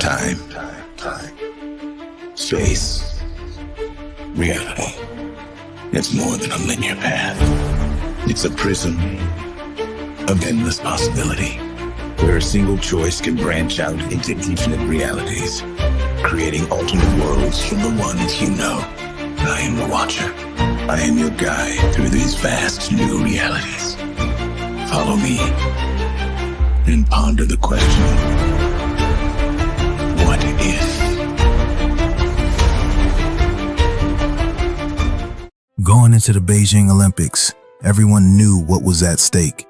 time, space, reality. It's more than a linear path. It's a prism of endless possibility, where a single choice can branch out into infinite realities, creating alternate worlds from the ones you know. I am the Watcher. I am your guide through these vast new realities. Follow me and ponder the question, what if? Going into the Beijing Olympics, everyone knew what was at stake.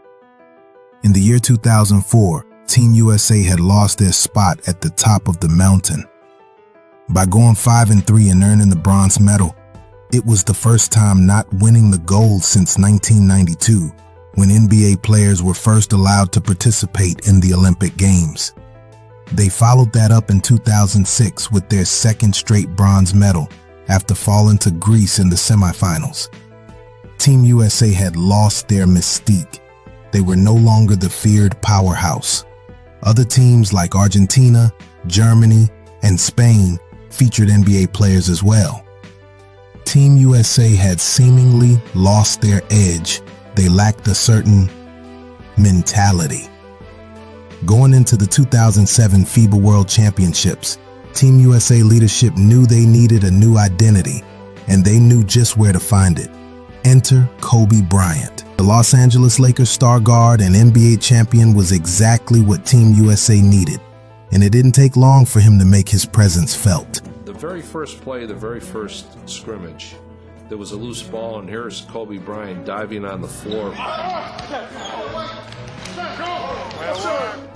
In the year 2004, Team USA had lost their spot at the top of the mountain. By going 5-3 and earning the bronze medal, it was the first time not winning the gold since 1992, when NBA players were first allowed to participate in the Olympic Games. They followed that up in 2006 with their second straight bronze medal after falling to Greece in the semifinals. Team USA had lost their mystique. They were no longer the feared powerhouse. Other teams like Argentina, Germany, and Spain featured NBA players as well. Team USA had seemingly lost their edge. They lacked a certain mentality. Going into the 2007 FIBA World Championships, Team USA leadership knew they needed a new identity, and they knew just where to find it. Enter Kobe Bryant. The Los Angeles Lakers star guard and NBA champion was exactly what Team USA needed, and it didn't take long for him to make his presence felt. The very first play, the very first scrimmage, there was a loose ball, and here's Kobe Bryant diving on the floor.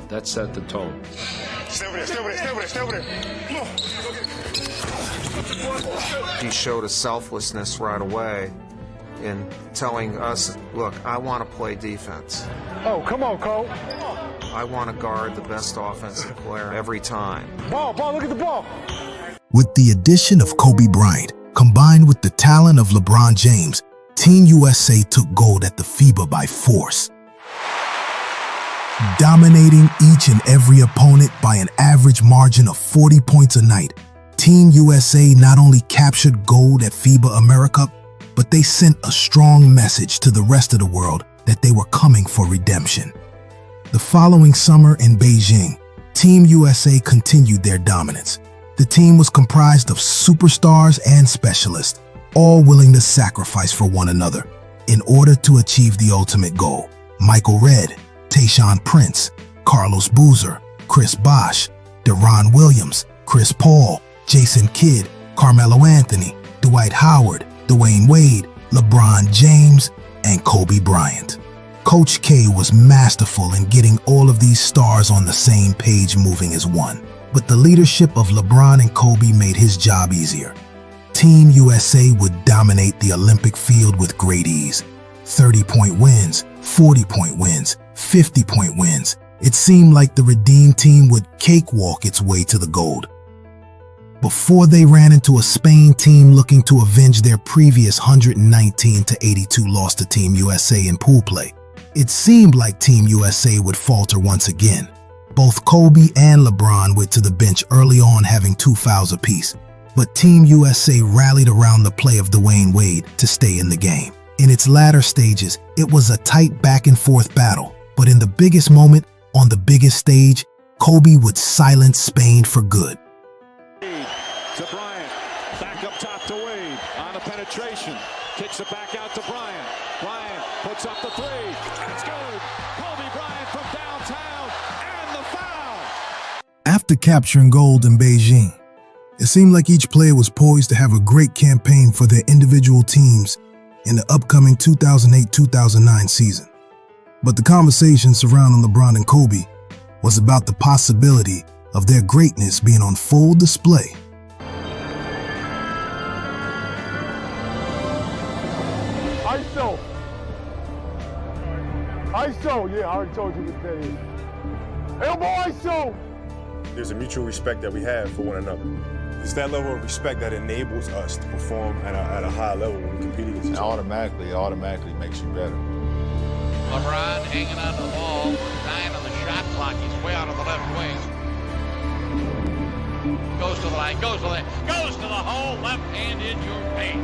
That set the tone. Stay over there. He showed a selflessness right away in telling us, look, I want to play defense. Oh, come on, Cole. I want to guard the best offensive player every time. Ball, look at the ball. With the addition of Kobe Bryant, combined with the talent of LeBron James, Team USA took gold at the FIBA by force. Dominating each and every opponent by an average margin of 40 points a night, Team USA not only captured gold at FIBA America, but they sent a strong message to the rest of the world that they were coming for redemption. The following summer in Beijing, Team USA continued their dominance. The team was comprised of superstars and specialists, all willing to sacrifice for one another in order to achieve the ultimate goal. Michael Redd, Tayshaun Prince, Carlos Boozer, Chris Bosh, Deron Williams, Chris Paul, Jason Kidd, Carmelo Anthony, Dwight Howard, Dwayne Wade, LeBron James, and Kobe Bryant. Coach K was masterful in getting all of these stars on the same page moving as one. But the leadership of LeBron and Kobe made his job easier. Team USA would dominate the Olympic field with great ease. 30-point wins, 40-point wins, 50-point wins. It seemed like the redeemed team would cakewalk its way to the gold. Before they ran into a Spain team looking to avenge their previous 119-82 loss to Team USA in pool play, it seemed like Team USA would falter once again. Both Kobe and LeBron went to the bench early on, having 2 fouls apiece, but Team USA rallied around the play of Dwayne Wade to stay in the game. In its latter stages, it was a tight back-and-forth battle, but in the biggest moment, on the biggest stage, Kobe would silence Spain for good. To Bryant, back up top to Wade, on a penetration, kicks it back out to Bryant. Bryant puts up the three, it's good. Kobe Bryant from downtown, and the foul. After capturing gold in Beijing, it seemed like each player was poised to have a great campaign for their individual teams in the upcoming 2008-2009 season. But the conversation surrounding LeBron and Kobe was about the possibility of their greatness being on full display. ISO, yeah, I already told you this day. Elbow ISO! There's a mutual respect that we have for one another. It's that level of respect that enables us to perform at a high level when we compete against each other. It automatically makes you better. LeBron hanging on the ball, 9 on the shot clock. He's way out on the left wing. goes to the line, goes to the hole, left hand in your face.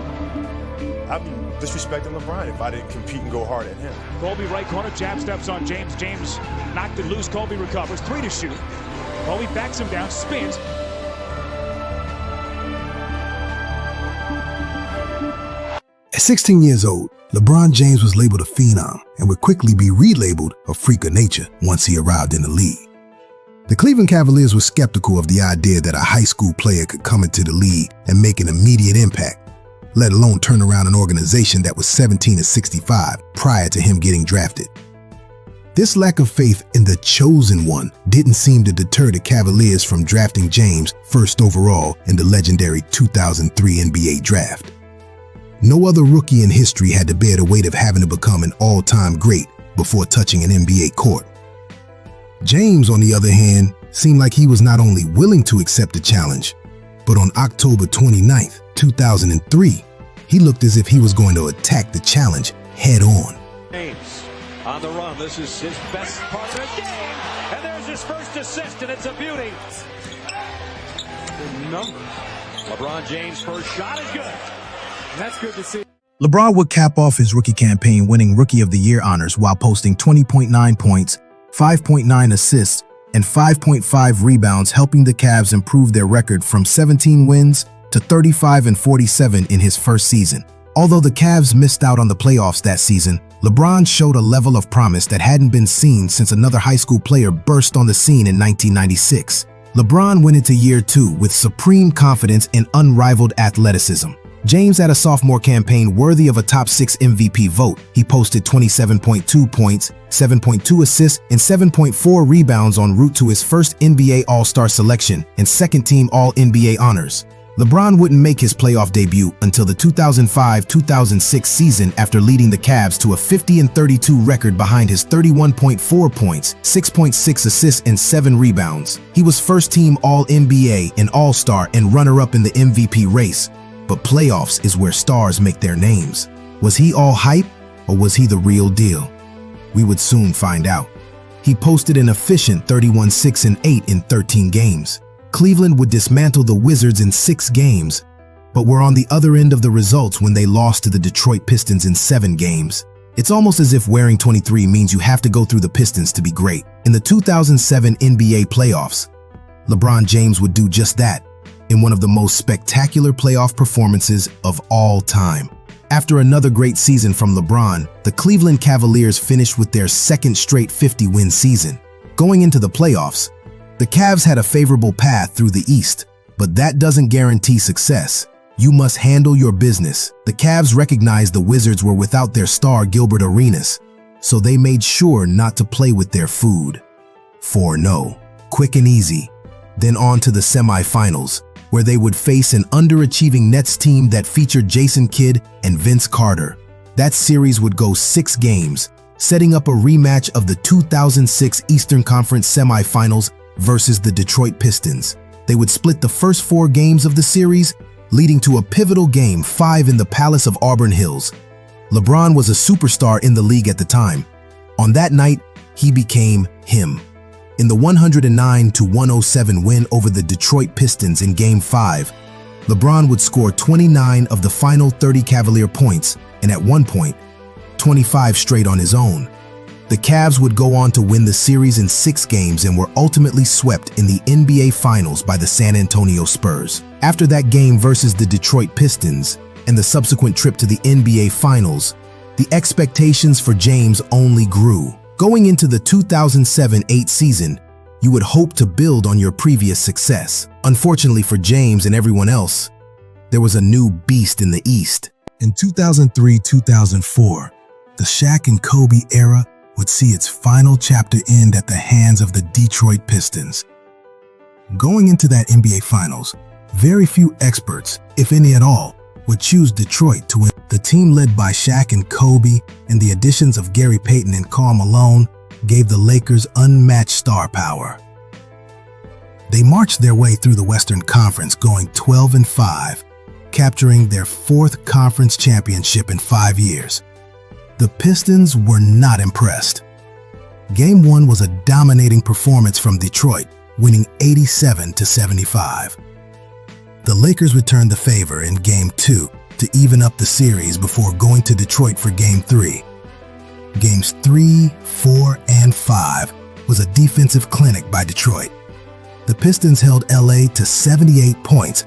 I'd be disrespecting LeBron if I didn't compete and go hard at him. Colby right corner, jab steps on James. James knocked it loose. Colby recovers, 3 to shoot. Colby backs him down, spins. At 16 years old, LeBron James was labeled a phenom and would quickly be relabeled a freak of nature once he arrived in the league. The Cleveland Cavaliers were skeptical of the idea that a high school player could come into the league and make an immediate impact, let alone turn around an organization that was 17-65 prior to him getting drafted. This lack of faith in the chosen one didn't seem to deter the Cavaliers from drafting James first overall in the legendary 2003 NBA draft. No other rookie in history had to bear the weight of having to become an all-time great before touching an NBA court. James, on the other hand, seemed like he was not only willing to accept the challenge, but on October 29, 2003, he looked as if he was going to attack the challenge head-on. James on the run. This is his best part of the game. And there's his first assist, and it's a beauty. The numbers. LeBron James' first shot is good. That's good to see. LeBron would cap off his rookie campaign winning Rookie of the Year honors while posting 20.9 points, 5.9 assists, and 5.5 rebounds, helping the Cavs improve their record from 17 wins to 35-47 in his first season. Although the Cavs missed out on the playoffs that season, LeBron showed a level of promise that hadn't been seen since another high school player burst on the scene in 1996. LeBron went into year 2 with supreme confidence and unrivaled athleticism. James had a sophomore campaign worthy of a top 6 MVP vote. He posted 27.2 points, 7.2 assists, and 7.4 rebounds en route to his first NBA All-Star selection and second-team All-NBA honors. LeBron wouldn't make his playoff debut until the 2005-2006 season after leading the Cavs to a 50-32 record behind his 31.4 points, 6.6 assists, and 7 rebounds. He was first-team All-NBA and All-Star and runner-up in the MVP race. But playoffs is where stars make their names. Was he all hype, or was he the real deal? We would soon find out. He posted an efficient 31-6-8 in 13 games. Cleveland would dismantle the Wizards in 6 games, but were on the other end of the results when they lost to the Detroit Pistons in 7 games. It's almost as if wearing 23 means you have to go through the Pistons to be great. In the 2007 NBA playoffs, LeBron James would do just that, in one of the most spectacular playoff performances of all time. After another great season from LeBron, the Cleveland Cavaliers finished with their second straight 50-win season. Going into the playoffs, the Cavs had a favorable path through the East, but that doesn't guarantee success. You must handle your business. The Cavs recognized the Wizards were without their star Gilbert Arenas, so they made sure not to play with their food. 4-0, quick and easy. Then on to the semifinals, where they would face an underachieving Nets team that featured Jason Kidd and Vince Carter. That series would go 6 games, setting up a rematch of the 2006 Eastern Conference semifinals versus the Detroit Pistons. They would split the first 4 games of the series, leading to a pivotal Game 5 in the Palace of Auburn Hills. LeBron was a superstar in the league at the time. On that night, he became him. In the 109-107 win over the Detroit Pistons in Game 5, LeBron would score 29 of the final 30 Cavalier points and at one point, 25 straight on his own. The Cavs would go on to win the series in 6 games and were ultimately swept in the NBA Finals by the San Antonio Spurs. After that game versus the Detroit Pistons and the subsequent trip to the NBA Finals, the expectations for James only grew. Going into the 2007-8 season, you would hope to build on your previous success. Unfortunately for James and everyone else, there was a new beast in the East. In 2003-2004, the Shaq and Kobe era would see its final chapter end at the hands of the Detroit Pistons. Going into that NBA Finals, very few experts, if any at all, would choose Detroit to win. The team led by Shaq and Kobe and the additions of Gary Payton and Karl Malone gave the Lakers unmatched star power. They marched their way through the Western Conference going 12-5, capturing their 4th conference championship in 5 years. The Pistons were not impressed. Game 1 was a dominating performance from Detroit, winning 87-75. The Lakers returned the favor in Game 2 to even up the series before going to Detroit for Game 3. Games 3, 4, and 5 was a defensive clinic by Detroit. The Pistons held LA to 78 points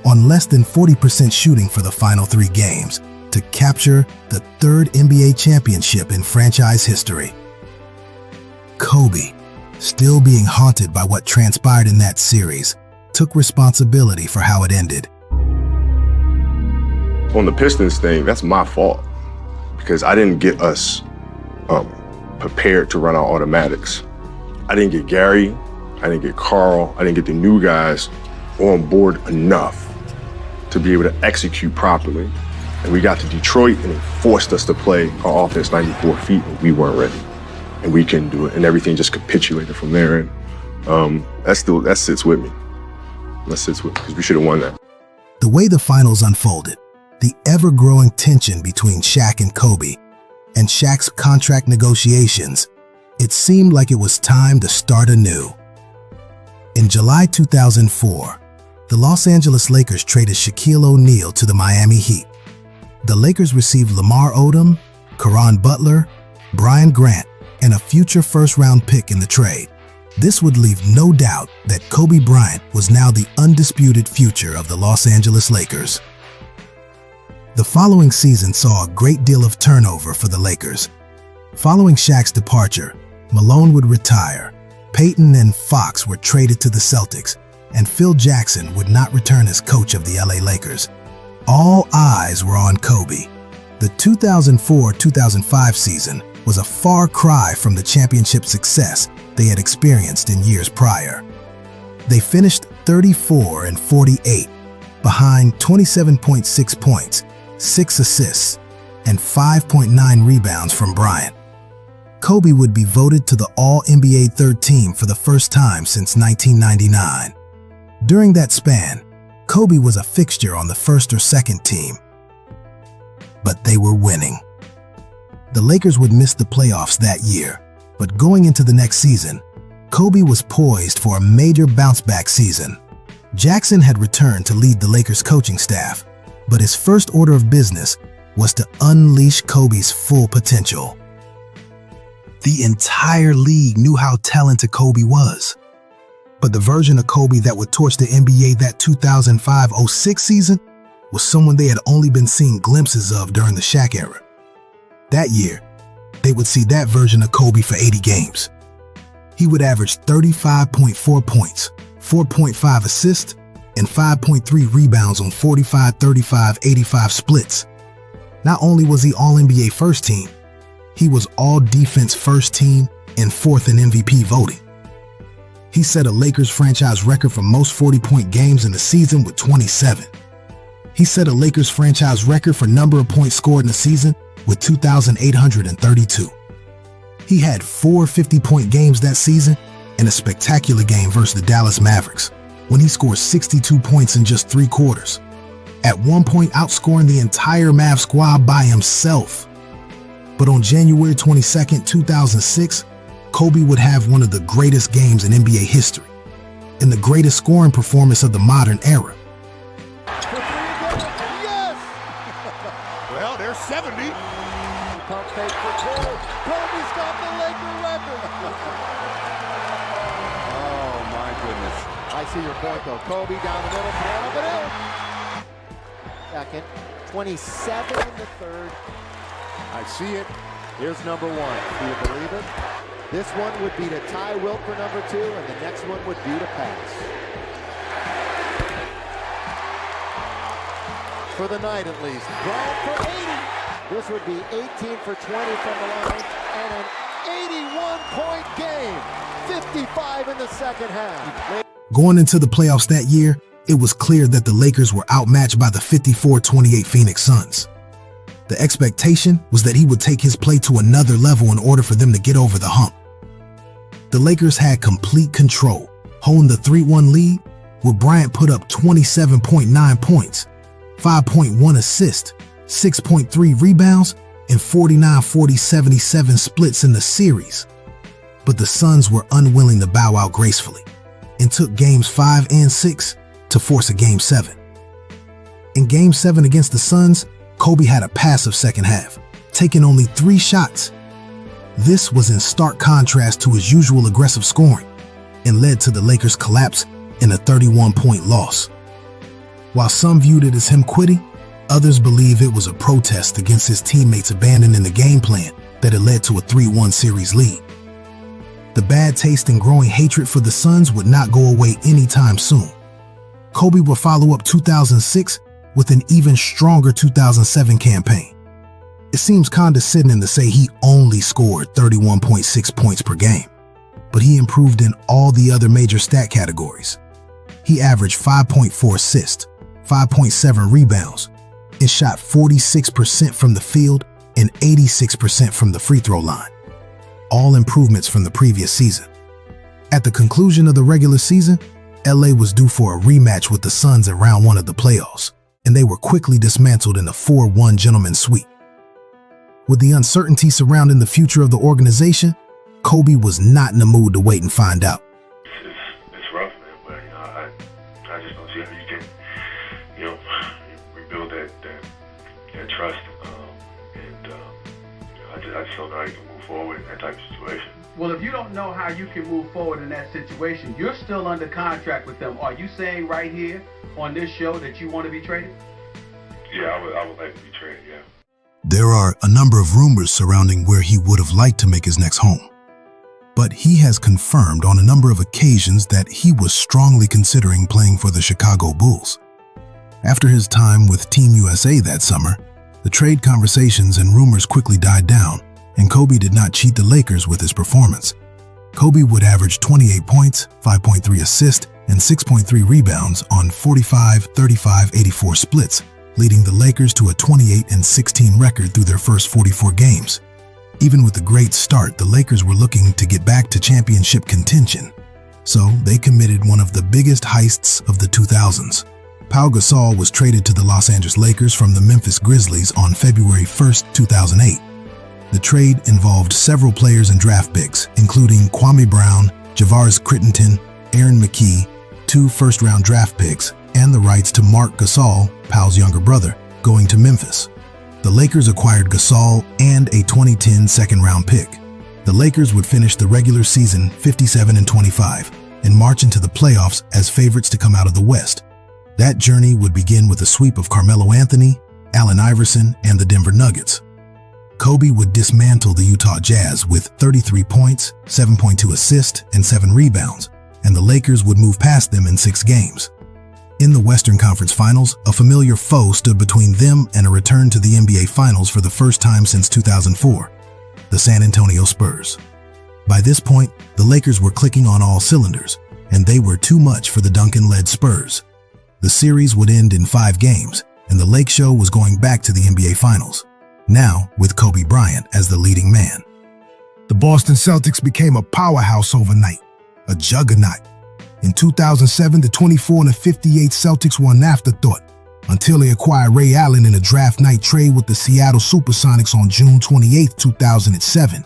on less than 40% shooting for the final 3 games to capture the 3rd NBA championship in franchise history. Kobe, still being haunted by what transpired in that series, took responsibility for how it ended. On the Pistons thing, that's my fault because I didn't get us prepared to run our automatics. I didn't get Gary, I didn't get Carl, I didn't get the new guys on board enough to be able to execute properly. And we got to Detroit and it forced us to play our offense 94 feet and we weren't ready. And we couldn't do it and everything just capitulated from there. And that sits with me. That sits with me because we should have won that. The way the finals unfolded, the ever-growing tension between Shaq and Kobe, and Shaq's contract negotiations, it seemed like it was time to start anew. In July 2004, the Los Angeles Lakers traded Shaquille O'Neal to the Miami Heat. The Lakers received Lamar Odom, Caron Butler, Brian Grant, and a future first-round pick in the trade. This would leave no doubt that Kobe Bryant was now the undisputed future of the Los Angeles Lakers. The following season saw a great deal of turnover for the Lakers. Following Shaq's departure, Malone would retire, Peyton and Fox were traded to the Celtics, and Phil Jackson would not return as coach of the LA Lakers. All eyes were on Kobe. The 2004-2005 season was a far cry from the championship success they had experienced in years prior. They finished 34-48, behind 27.6 points, 6 assists, and 5.9 rebounds from Bryant. Kobe would be voted to the All-NBA third team for the first time since 1999. During that span, Kobe was a fixture on the first or second team. But they were winning. The Lakers would miss the playoffs that year, but going into the next season, Kobe was poised for a major bounce-back season. Jackson had returned to lead the Lakers coaching staff, but his first order of business was to unleash Kobe's full potential. The entire league knew how talented Kobe was. But the version of Kobe that would torch the NBA that 2005-06 season was someone they had only been seeing glimpses of during the Shaq era. That year, they would see that version of Kobe for 80 games. He would average 35.4 points, 4.5 assists, and 5.3 rebounds on 45, 35, 85 splits. Not only was he All-NBA first team, he was All-Defense first team and fourth in MVP voting. He set a Lakers franchise record for most 40-point games in the season with 27. He set a Lakers franchise record for number of points scored in the season with 2,832. He had 4 50-point games that season and a spectacular game versus the Dallas Mavericks when he scored 62 points in just 3 quarters, at one point outscoring the entire Mavs squad by himself. But on January 22, 2006, Kobe would have one of the greatest games in NBA history and the greatest scoring performance of the modern era. Yes! Well, there's 70. Pump fake for 2. Kobe's got the Laker record. Oh, my goodness. I see your point, though. Kobe down the middle, piano banana. Second, 27 in the third. I see it. Here's number 1. Do you believe it? This one would be to tie Wilt for number 2, and the next one would be to pass. For the night, at least. Bryant for 80. This would be 18 for 20 from the line, and an 81-point game. 55 in the second half. Going into the playoffs that year, it was clear that the Lakers were outmatched by the 54-28 Phoenix Suns. The expectation was that he would take his play to another level in order for them to get over the hump. The Lakers had complete control, holding the 3-1 lead, where Bryant put up 27.9 points, 5.1 assists, 6.3 rebounds, and 49-40-77 splits in the series. But the Suns were unwilling to bow out gracefully and took games 5 and 6 to force a game 7. In Game 7 against the Suns, Kobe had a passive second half, taking only 3 shots. This was in stark contrast to his usual aggressive scoring and led to the Lakers' collapse in a 31-point loss. While some viewed it as him quitting, others believe it was a protest against his teammates abandoning the game plan that had led to a 3-1 series lead. The bad taste and growing hatred for the Suns would not go away anytime soon. Kobe would follow up 2006 with an even stronger 2007 campaign. It seems condescending to say he only scored 31.6 points per game, but he improved in all the other major stat categories. He averaged 5.4 assists, 5.7 rebounds, and shot 46% from the field and 86% from the free throw line. All improvements from the previous season. At the conclusion of the regular season, LA was due for a rematch with the Suns in round 1 of the playoffs, and they were quickly dismantled in a 4-1 gentleman's sweep. With the uncertainty surrounding the future of the organization, Kobe was not in the mood to wait and find out. It's rough, man, but I just don't see how you can, rebuild that trust, I just don't know how you can move forward in that type of situation. Well, if you don't know how you can move forward in that situation, you're still under contract with them. Are you saying right here on this show that you want to be traded? Yeah, I would like to be traded, yeah. There are a number of rumors surrounding where he would have liked to make his next home. But he has confirmed on a number of occasions that he was strongly considering playing for the Chicago Bulls. After his time with Team USA that summer, the trade conversations and rumors quickly died down, and Kobe did not cheat the Lakers with his performance. Kobe would average 28 points, 5.3 assists, and 6.3 rebounds on 45, 35, 84 splits, leading the Lakers to a 28-16 record through their first 44 games. Even with a great start, the Lakers were looking to get back to championship contention. So they committed one of the biggest heists of the 2000s. Pau Gasol was traded to the Los Angeles Lakers from the Memphis Grizzlies on February 1, 2008. The trade involved several players and draft picks, including Kwame Brown, Javaris Crittenton, Aaron McKie, 2 first-round draft picks, and the rights to Marc Gasol, Pau's younger brother, going to Memphis. The Lakers acquired Gasol and a 2010 second-round pick. The Lakers would finish the regular season 57-25 and march into the playoffs as favorites to come out of the West. That journey would begin with a sweep of Carmelo Anthony, Allen Iverson, and the Denver Nuggets. Kobe would dismantle the Utah Jazz with 33 points, 7.2 assists, and 7 rebounds, and the Lakers would move past them in 6 games. In the Western Conference Finals, a familiar foe stood between them and a return to the NBA Finals for the first time since 2004, the San Antonio Spurs. By this point, the Lakers were clicking on all cylinders, and they were too much for the Duncan-led Spurs. The series would end in 5 games, and the Lake Show was going back to the NBA Finals, now with Kobe Bryant as the leading man. The Boston Celtics became a powerhouse overnight, a juggernaut. In 2007, the 24-58 Celtics were an afterthought until they acquired Ray Allen in a draft night trade with the Seattle Supersonics on June 28, 2007.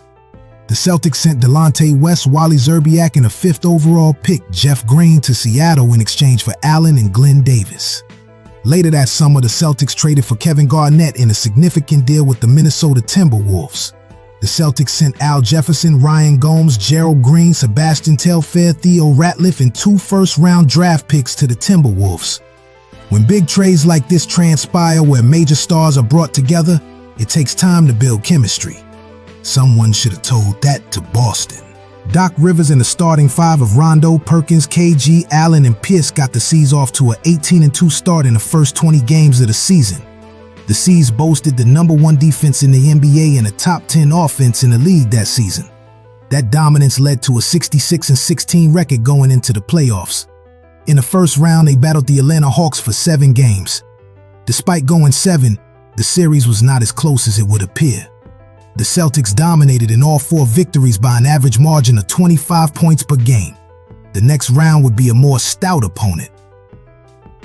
The Celtics sent Delonte West, Wally Szczerbiak, and a 5th overall pick, Jeff Green, to Seattle in exchange for Allen and Glenn Davis. Later that summer, the Celtics traded for Kevin Garnett in a significant deal with the Minnesota Timberwolves. The Celtics sent Al Jefferson, Ryan Gomes, Gerald Green, Sebastian Telfair, Theo Ratliff, and 2 first-round draft picks to the Timberwolves. When big trades like this transpire where major stars are brought together, it takes time to build chemistry. Someone should have told that to Boston. Doc Rivers and the starting 5 of Rondo, Perkins, KG, Allen, and Pierce got the C's off to an 18-2 start in the first 20 games of the season. The C's boasted the #1 defense in the NBA and a top 10 offense in the league that season. That dominance led to a 66-16 record going into the playoffs. In the first round, they battled the Atlanta Hawks for 7 games. Despite going 7, the series was not as close as it would appear. The Celtics dominated in all 4 victories by an average margin of 25 points per game. The next round would be a more stout opponent.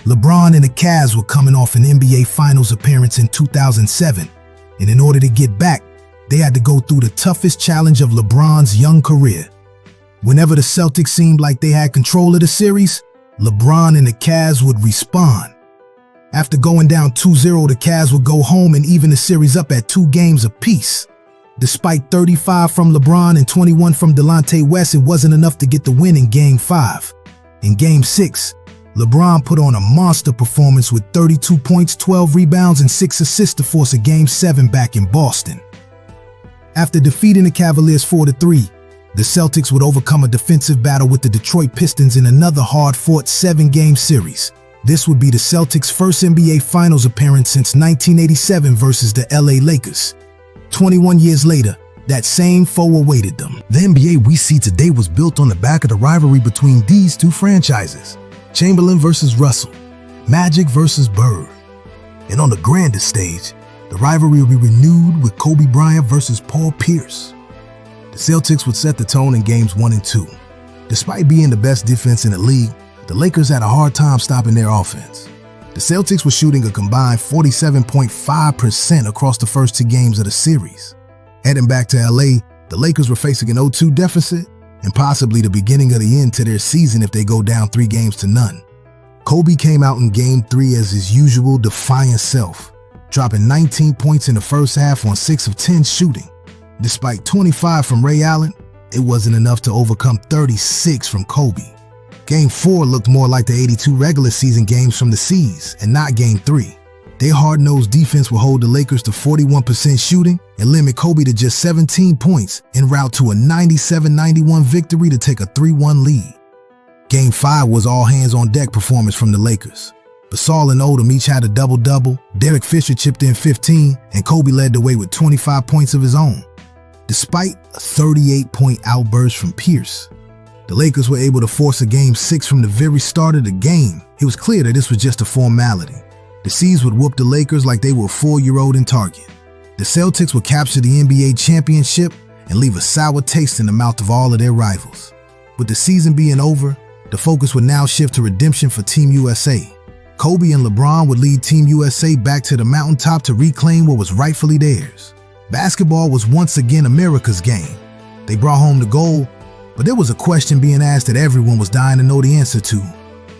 LeBron and the Cavs were coming off an NBA Finals appearance in 2007, and in order to get back, they had to go through the toughest challenge of LeBron's young career. Whenever the Celtics seemed like they had control of the series, LeBron and the Cavs would respond. After going down 2-0, the Cavs would go home and even the series up at 2 games apiece. Despite 35 from LeBron and 21 from Delonte West, it wasn't enough to get the win in Game 5. In Game 6, LeBron put on a monster performance with 32 points, 12 rebounds, and 6 assists to force a Game 7 back in Boston. After defeating the Cavaliers 4-3, the Celtics would overcome a defensive battle with the Detroit Pistons in another hard-fought 7-game series. This would be the Celtics' first NBA Finals appearance since 1987 versus the LA Lakers. 21 years later, that same foe awaited them. The NBA we see today was built on the back of the rivalry between these two franchises. Chamberlain versus Russell, Magic versus Bird. And on the grandest stage, the rivalry will be renewed with Kobe Bryant versus Paul Pierce. The Celtics would set the tone in Games 1 and 2. Despite being the best defense in the league, the Lakers had a hard time stopping their offense. The Celtics were shooting a combined 47.5% across the first 2 games of the series. Heading back to LA, the Lakers were facing an 0-2 deficit and possibly the beginning of the end to their season if they go down 3-0. Kobe came out in Game 3 as his usual defiant self, dropping 19 points in the first half on 6 of 10 shooting. Despite 25 from Ray Allen, it wasn't enough to overcome 36 from Kobe. Game 4 looked more like the 82 regular season games from the C's and not Game 3. Their hard-nosed defense will hold the Lakers to 41% shooting and limit Kobe to just 17 points en route to a 97-91 victory to take a 3-1 lead. Game 5 was all-hands-on-deck performance from the Lakers. Gasol and Odom each had a double-double, Derek Fisher chipped in 15, and Kobe led the way with 25 points of his own. Despite a 38-point outburst from Pierce, the Lakers were able to force a Game 6 from the very start of the game. It was clear that this was just a formality. The C's would whoop the Lakers like they were a 4-year-old in Target. The Celtics would capture the NBA championship and leave a sour taste in the mouth of all of their rivals. With the season being over, the focus would now shift to redemption for Team USA. Kobe and LeBron would lead Team USA back to the mountaintop to reclaim what was rightfully theirs. Basketball was once again America's game. They brought home the gold, but there was a question being asked that everyone was dying to know the answer to.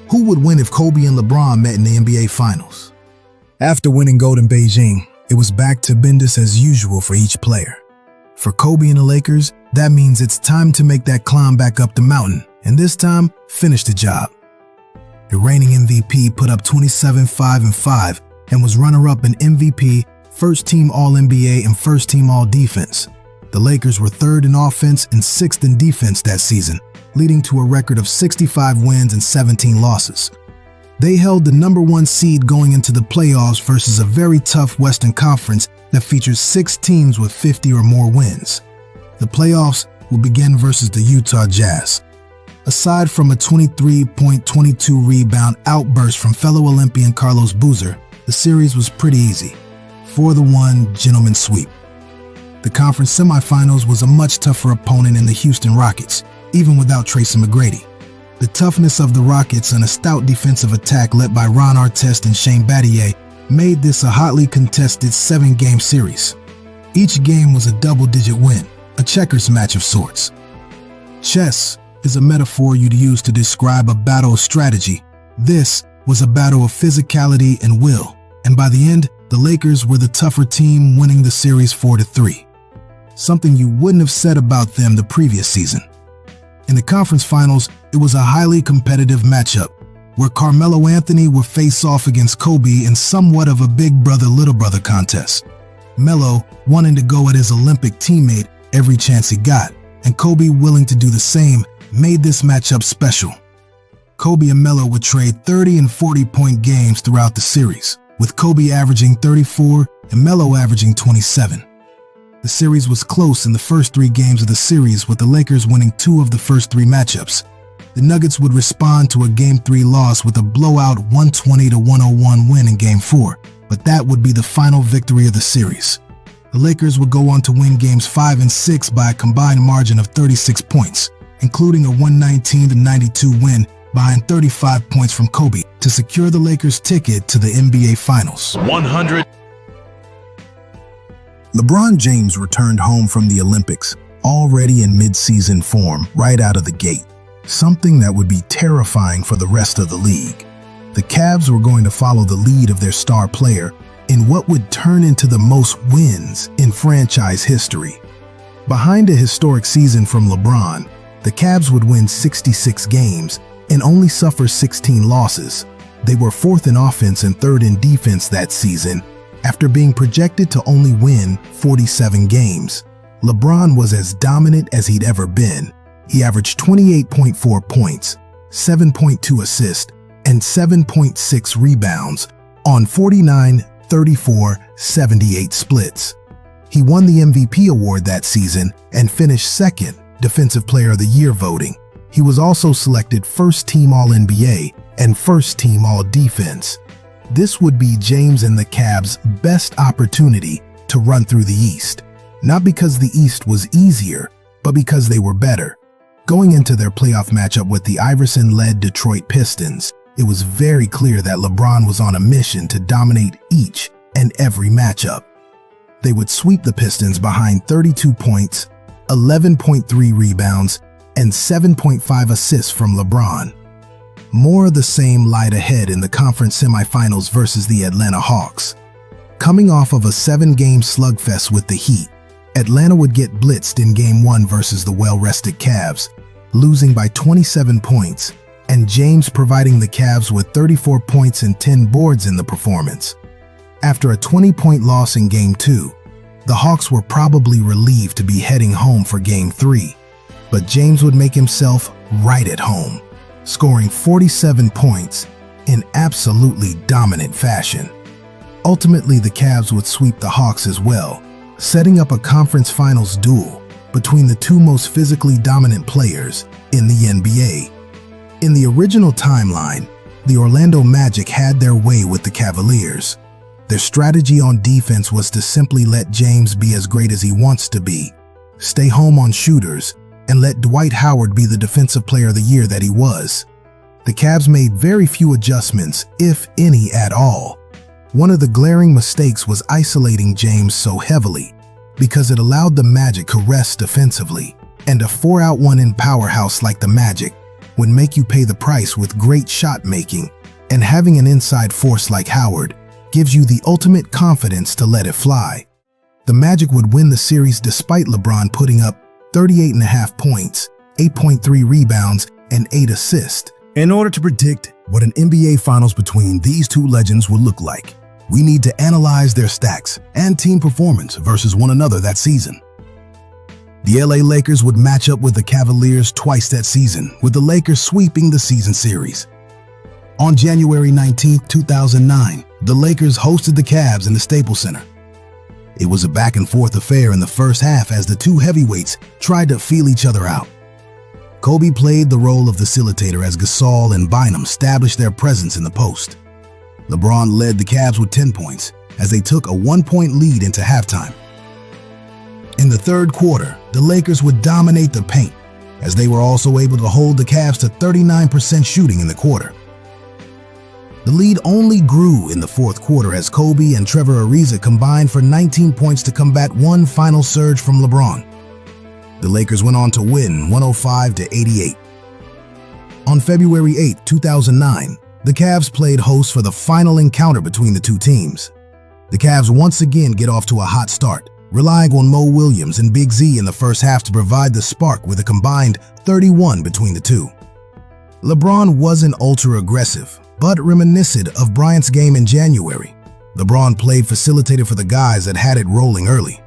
Who would win if Kobe and LeBron met in the NBA Finals? After winning gold in Beijing, it was back to business as usual for each player. For Kobe and the Lakers, that means it's time to make that climb back up the mountain, and this time, finish the job. The reigning MVP put up 27-5-5 and was runner-up in MVP, first-team All-NBA, and first-team All-Defense. The Lakers were 3rd in offense and 6th in defense that season, leading to a record of 65 wins and 17 losses. They held the #1 seed going into the playoffs versus a very tough Western Conference that features 6 teams with 50 or more wins. The playoffs will begin versus the Utah Jazz. Aside from a 23-point-22 rebound outburst from fellow Olympian Carlos Boozer, the series was pretty easy. 4-1 gentleman sweep. The conference semifinals was a much tougher opponent in the Houston Rockets, even without Tracy McGrady. The toughness of the Rockets and a stout defensive attack led by Ron Artest and Shane Battier made this a hotly contested 7-game series. Each game was a double-digit win, a checkers match of sorts. Chess is a metaphor you'd use to describe a battle of strategy. This was a battle of physicality and will, and by the end, the Lakers were the tougher team, winning the series 4-3. Something you wouldn't have said about them the previous season. In the conference finals, it was a highly competitive matchup, where Carmelo Anthony would face off against Kobe in somewhat of a big brother-little brother contest. Melo wanting to go at his Olympic teammate every chance he got, and Kobe willing to do the same made this matchup special. Kobe and Melo would trade 30 and 40-point games throughout the series, with Kobe averaging 34 and Melo averaging 27. The series was close in the first 3 games of the series, with the Lakers winning 2 of the first 3 matchups. The Nuggets would respond to a Game 3 loss with a blowout 120-101 win in Game 4, but that would be the final victory of the series. The Lakers would go on to win Games 5 and 6 by a combined margin of 36 points, including a 119-92 win behind 35 points from Kobe to secure the Lakers' ticket to the NBA Finals. 100. LeBron James returned home from the Olympics, already in mid-season form right out of the gate, something that would be terrifying for the rest of the league. The Cavs were going to follow the lead of their star player in what would turn into the most wins in franchise history. Behind a historic season from LeBron, the Cavs would win 66 games and only suffer 16 losses. They were fourth in offense and third in defense that season, after being projected to only win 47 games. LeBron was as dominant as he'd ever been. He averaged 28.4 points, 7.2 assists, and 7.6 rebounds on 49, 34, 78 splits. He won the MVP award that season and finished second Defensive Player of the Year voting. He was also selected First Team All-NBA and First Team All-Defense. This would be James and the Cavs' best opportunity to run through the East. Not because the East was easier, but because they were better. Going into their playoff matchup with the Iverson-led Detroit Pistons, it was very clear that LeBron was on a mission to dominate each and every matchup. They would sweep the Pistons behind 32 points, 11.3 rebounds, and 7.5 assists from LeBron. More of the same lied ahead in the conference semifinals versus the Atlanta Hawks. Coming off of a 7-game slugfest with the Heat, Atlanta would get blitzed in Game 1 versus the well-rested Cavs, losing by 27 points, and James providing the Cavs with 34 points and 10 boards in the performance. After a 20-point loss in Game 2, the Hawks were probably relieved to be heading home for Game 3, but James would make himself right at home, scoring 47 points in absolutely dominant fashion. Ultimately, the Cavs would sweep the Hawks as well, setting up a conference finals duel between the two most physically dominant players in the NBA. In the original timeline, the Orlando Magic had their way with the Cavaliers. Their strategy on defense was to simply let James be as great as he wants to be, stay home on shooters, and let Dwight Howard be the Defensive Player of the Year that he was. The Cavs made very few adjustments, if any at all. One of the glaring mistakes was isolating James so heavily, because it allowed the Magic to rest defensively, and a 4-out-1-in powerhouse like the Magic would make you pay the price with great shot making, and having an inside force like Howard gives you the ultimate confidence to let it fly. The Magic would win the series despite LeBron putting up 38.5 points, 8.3 rebounds, and 8 assists. In order to predict what an NBA Finals between these two legends would look like, we need to analyze their stacks and team performance versus one another that season. The LA Lakers would match up with the Cavaliers twice that season, with the Lakers sweeping the season series. On January 19, 2009, the Lakers hosted the Cavs in the Staples Center. It was a back-and-forth affair in the first half as the two heavyweights tried to feel each other out. Kobe played the role of facilitator as Gasol and Bynum established their presence in the post. LeBron led the Cavs with 10 points as they took a 1-point lead into halftime. In the third quarter, the Lakers would dominate the paint as they were also able to hold the Cavs to 39% shooting in the quarter. The lead only grew in the fourth quarter as Kobe and Trevor Ariza combined for 19 points to combat one final surge from LeBron. The Lakers went on to win 105-88. On February 8, 2009, the Cavs played host for the final encounter between the two teams. The Cavs once again get off to a hot start, relying on Mo Williams and Big Z in the first half to provide the spark with a combined 31 between the two. LeBron wasn't ultra-aggressive, but reminiscent of Bryant's game in January. LeBron played facilitator for the guys that had it rolling early.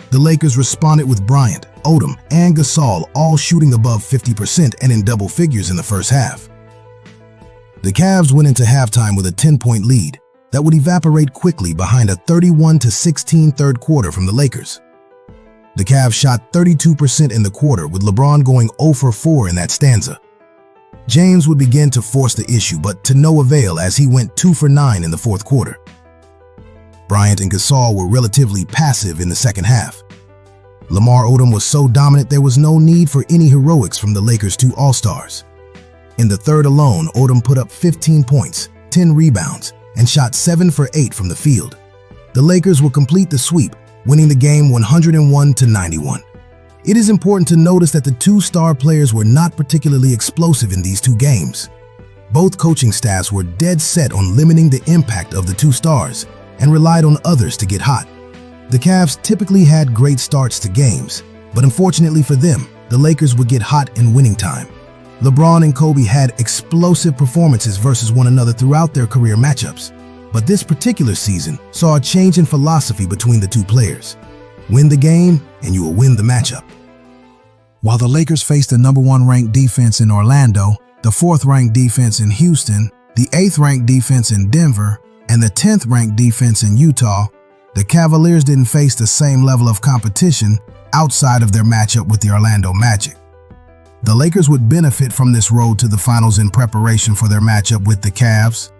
The Lakers responded with Bryant, Odom, and Gasol all shooting above 50% and in double figures in the first half. The Cavs went into halftime with a 10-point lead that would evaporate quickly behind a 31-16 third quarter from the Lakers. The Cavs shot 32% in the quarter, with LeBron going 0 for 4 in that stanza. James would begin to force the issue, but to no avail as he went 2 for 9 in the fourth quarter. Bryant and Gasol were relatively passive in the second half. Lamar Odom was so dominant there was no need for any heroics from the Lakers' two All-Stars. In the third alone, Odom put up 15 points, 10 rebounds, and shot 7 for 8 from the field. The Lakers would complete the sweep, winning the game 101-91. It is important to notice that the two star players were not particularly explosive in these two games. Both coaching staffs were dead set on limiting the impact of the two stars and relied on others to get hot. The Cavs typically had great starts to games, but unfortunately for them, the Lakers would get hot in winning time. LeBron and Kobe had explosive performances versus one another throughout their career matchups, but this particular season saw a change in philosophy between the two players. Win the game and you will win the matchup. While the Lakers faced the #1 ranked defense in Orlando, the 4th ranked defense in Houston, the 8th ranked defense in Denver, and the 10th ranked defense in Utah, the Cavaliers didn't face the same level of competition outside of their matchup with the Orlando Magic. The Lakers would benefit from this road to the finals in preparation for their matchup with the Cavs.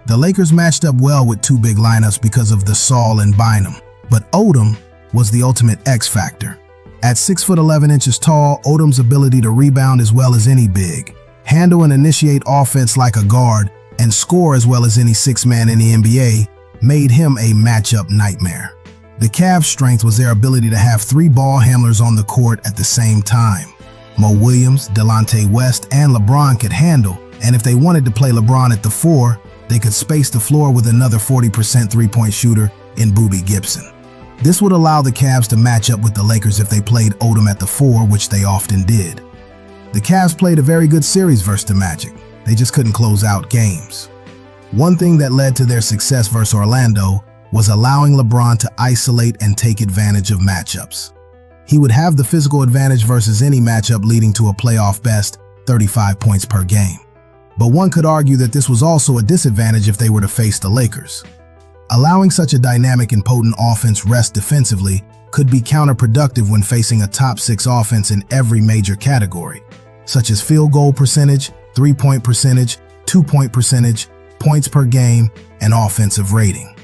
The Lakers matched up well with two big lineups because of the Saul and Bynum, but Odom was the ultimate X factor. At 6'11" tall, Odom's ability to rebound as well as any big, handle and initiate offense like a guard, and score as well as any six-man in the NBA made him a matchup nightmare. The Cavs' strength was their ability to have 3 ball handlers on the court at the same time. Mo Williams, Delonte West, and LeBron could handle, and if they wanted to play LeBron at the 4, they could space the floor with another 40% three-point shooter in Booby Gibson. This would allow the Cavs to match up with the Lakers if they played Odom at the 4, which they often did. The Cavs played a very good series versus the Magic. They just couldn't close out games. One thing that led to their success versus Orlando was allowing LeBron to isolate and take advantage of matchups. He would have the physical advantage versus any matchup, leading to a playoff best 35 points per game. But one could argue that this was also a disadvantage if they were to face the Lakers. Allowing such a dynamic and potent offense rest defensively could be counterproductive when facing a top 6 offense in every major category, such as field goal percentage, three-point percentage, two-point percentage, points per game, and offensive rating.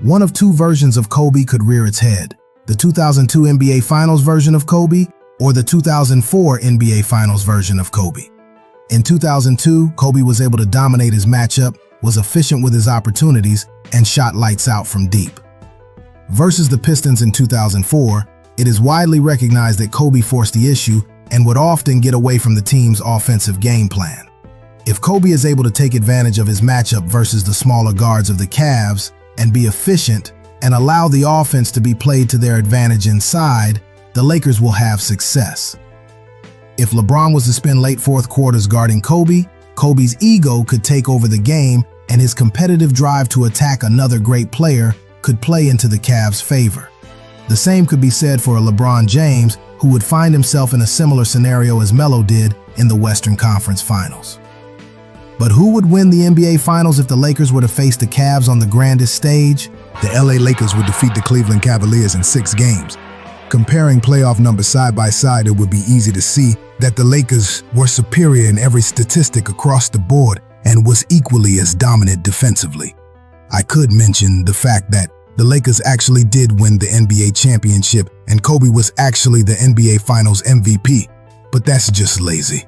One of two versions of Kobe could rear its head: the 2002 NBA Finals version of Kobe or the 2004 NBA Finals version of Kobe. In 2002, Kobe was able to dominate his matchup, was efficient with his opportunities, and shot lights out from deep. Versus the Pistons in 2004, it is widely recognized that Kobe forced the issue and would often get away from the team's offensive game plan. If Kobe is able to take advantage of his matchup versus the smaller guards of the Cavs and be efficient and allow the offense to be played to their advantage inside, the Lakers will have success. If LeBron was to spend late fourth quarters guarding Kobe, Kobe's ego could take over the game and his competitive drive to attack another great player could play into the Cavs' favor. The same could be said for a LeBron James, who would find himself in a similar scenario as Melo did in the Western Conference Finals. But who would win the NBA Finals if the Lakers were to face the Cavs on the grandest stage? The LA Lakers would defeat the Cleveland Cavaliers in 6 games. Comparing playoff numbers side by side, it would be easy to see that the Lakers were superior in every statistic across the board and was equally as dominant defensively. I could mention the fact that the Lakers actually did win the NBA championship and Kobe was actually the NBA Finals MVP, but that's just lazy.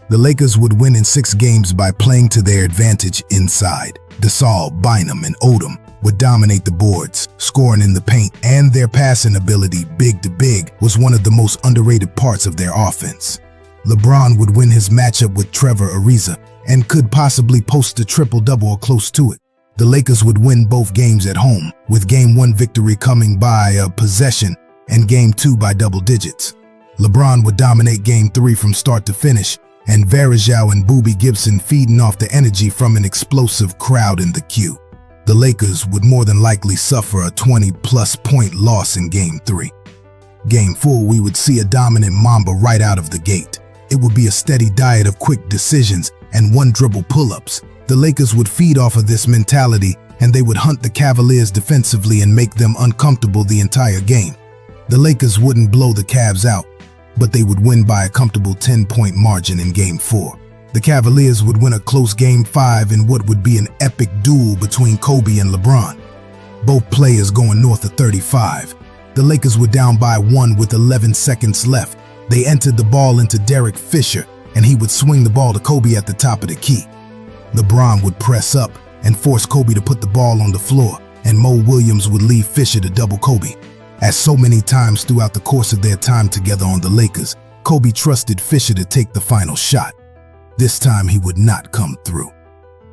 The Lakers would win in 6 games by playing to their advantage inside. Gasol, Bynum, and Odom would dominate the boards, scoring in the paint, and their passing ability, big to big, was one of the most underrated parts of their offense. LeBron would win his matchup with Trevor Ariza and could possibly post a triple-double or close to it. The Lakers would win both games at home, with Game 1 victory coming by a possession and Game 2 by double digits. LeBron would dominate Game 3 from start to finish, and Varejao and Booby Gibson feeding off the energy from an explosive crowd in the queue. The Lakers would more than likely suffer a 20-plus point loss in Game 3. Game 4, we would see a dominant Mamba right out of the gate. It would be a steady diet of quick decisions and one-dribble pull-ups. The Lakers would feed off of this mentality, and they would hunt the Cavaliers defensively and make them uncomfortable the entire game. The Lakers wouldn't blow the Cavs out, but they would win by a comfortable 10-point margin in Game 4. The Cavaliers would win a close Game 5 in what would be an epic duel between Kobe and LeBron. Both players going north of 35. The Lakers were down by 1 with 11 seconds left. They entered the ball into Derek Fisher, and he would swing the ball to Kobe at the top of the key. LeBron would press up and force Kobe to put the ball on the floor, and Mo Williams would leave Fisher to double Kobe. As so many times throughout the course of their time together on the Lakers, Kobe trusted Fisher to take the final shot. This time he would not come through.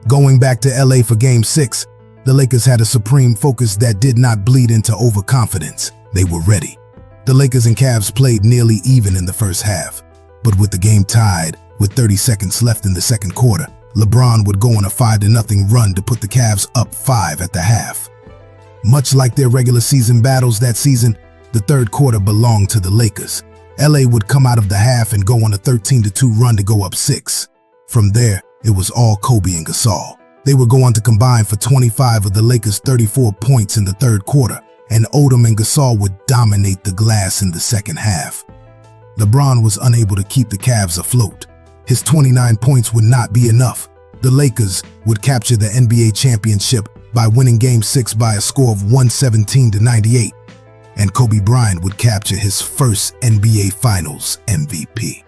Going back to LA for Game 6, the Lakers had a supreme focus that did not bleed into overconfidence. They were ready. The Lakers and Cavs played nearly even in the first half, but with the game tied with 30 seconds left in the second quarter, LeBron would go on a 5-0 run to put the Cavs up 5 at the half. Much like their regular season battles that season, the third quarter belonged to the Lakers. LA would come out of the half and go on a 13-2 run to go up 6. From there, it was all Kobe and Gasol. They would go on to combine for 25 of the Lakers' 34 points in the third quarter, and Odom and Gasol would dominate the glass in the second half. LeBron was unable to keep the Cavs afloat. His 29 points would not be enough. The Lakers would capture the NBA championship by winning Game 6 by a score of 117-98, and Kobe Bryant would capture his first NBA Finals MVP.